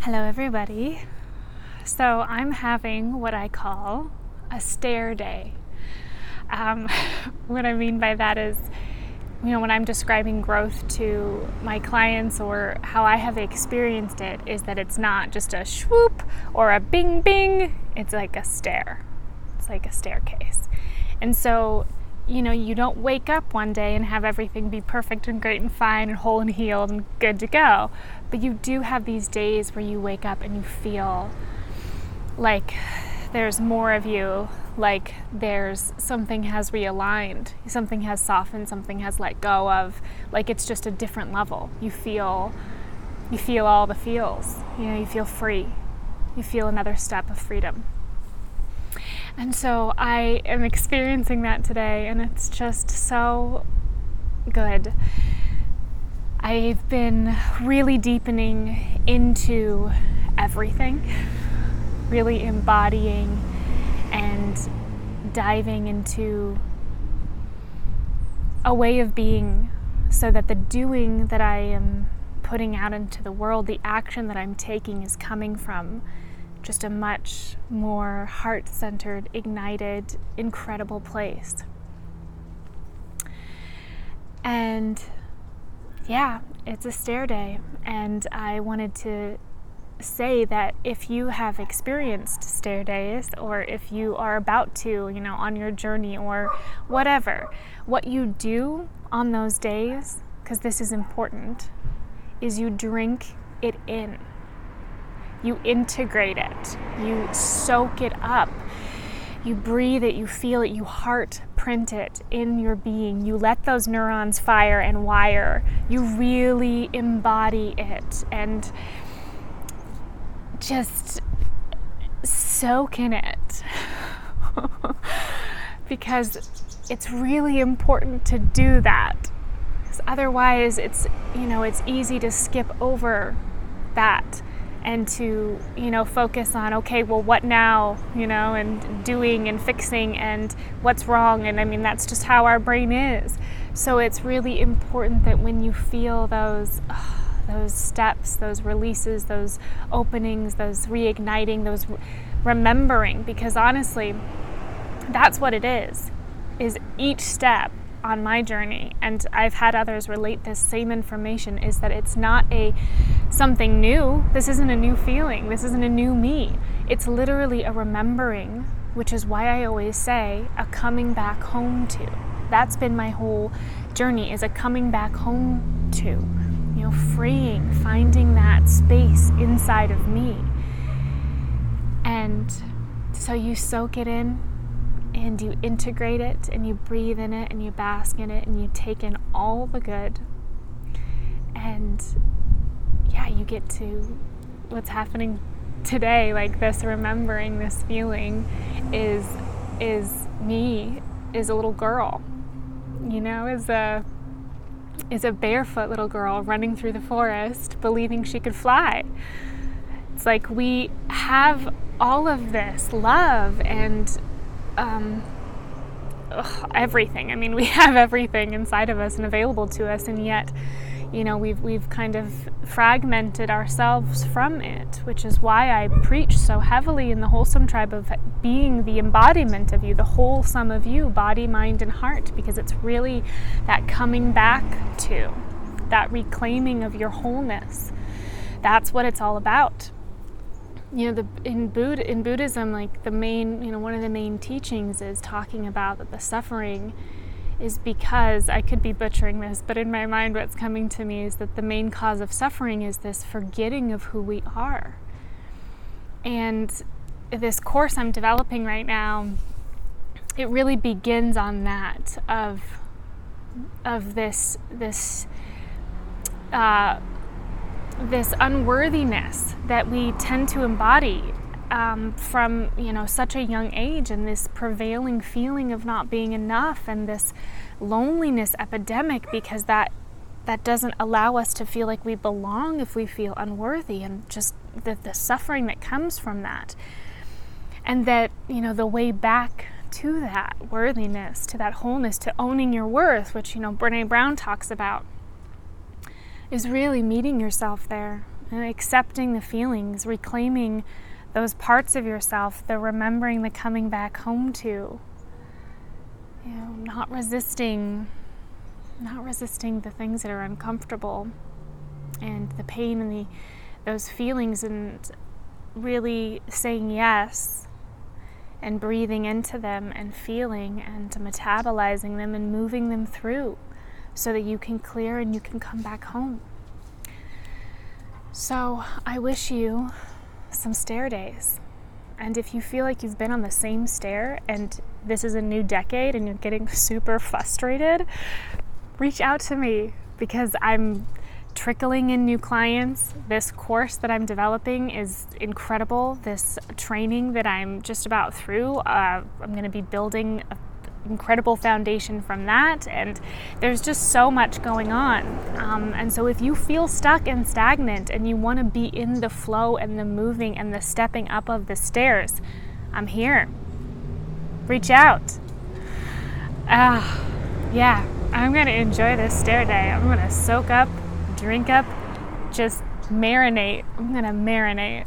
Hello everybody. So I'm having what I call a stair day. What I mean by that is, when I'm describing growth to my clients or how I have experienced it, is that it's not just a swoop or a bing bing, it's like a stair. It's like a staircase. And so, you don't wake up one day and have everything be perfect and great and fine and whole and healed and good to go. But you do have these days where you wake up and you feel like there's more of you, like there's something has realigned, something has softened, something has let go of, like it's just a different level. You feel all the feels. You feel free. You feel another step of freedom. And so I am experiencing that today, and it's just so good. I've been really deepening into everything, really embodying and diving into a way of being, so that the doing that I am putting out into the world, the action that I'm taking, is coming from just a much more heart-centered, ignited, incredible place. And yeah, it's a stair day, and I wanted to say that if you have experienced stair days, or if you are about to, on your journey or whatever, what you do on those days, because this is important, is you drink it in. You integrate it, you soak it up, you breathe it, you feel it, you heart print it in your being. You let those neurons fire and wire. You really embody it and just soak in it. Because it's really important to do that. Because otherwise it's easy to skip over that and to, focus on, okay, well, what now, and doing and fixing and what's wrong. And that's just how our brain is. So it's really important that when you feel those steps, those releases, those openings, those reigniting, those remembering, because honestly, that's what it is each step on my journey, and I've had others relate this same information, is that it's not something new. This isn't a new feeling. This isn't a new me. It's literally a remembering, which is why I always say a coming back home to. That's been my whole journey, is a coming back home to, freeing, finding that space inside of me. And so you soak it in, and you integrate it, and you breathe in it, and you bask in it, and you take in all the good. And yeah, you get to what's happening today, like this remembering, this feeling is me, is a little girl, is a barefoot little girl running through the forest, believing she could fly. It's like we have all of this love and everything. We have everything inside of us and available to us, and yet, we've kind of fragmented ourselves from it, which is why I preach so heavily in the Wholesome Tribe of being the embodiment of you, the wholesome of you, body, mind, and heart, because it's really that coming back to, that reclaiming of your wholeness. That's what it's all about. In Buddhism, like the main, one of the main teachings is talking about that the suffering is because, I could be butchering this, but in my mind what's coming to me is that the main cause of suffering is this forgetting of who we are. And this course I'm developing right now, it really begins on that, of this unworthiness that we tend to embody from such a young age, and this prevailing feeling of not being enough, and this loneliness epidemic, because that doesn't allow us to feel like we belong if we feel unworthy, and just the suffering that comes from that. And that the way back to that worthiness, to that wholeness, to owning your worth, which Brene Brown talks about, is really meeting yourself there, and accepting the feelings, reclaiming those parts of yourself, the remembering, the coming back home to, not resisting the things that are uncomfortable and the pain and those feelings, and really saying yes and breathing into them and feeling and metabolizing them and moving them through so that you can clear and you can come back home. So I wish you some stair days. And if you feel like you've been on the same stair and this is a new decade and you're getting super frustrated, reach out to me, because I'm trickling in new clients. This course that I'm developing is incredible. This training that I'm just about through, I'm going to be building an incredible foundation from that, and there's just so much going on. And so if you feel stuck and stagnant and you want to be in the flow and the moving and the stepping up of the stairs, I'm here. Reach out. Yeah, I'm going to enjoy this stair day. I'm going to soak up, drink up, just marinate. I'm going to marinate.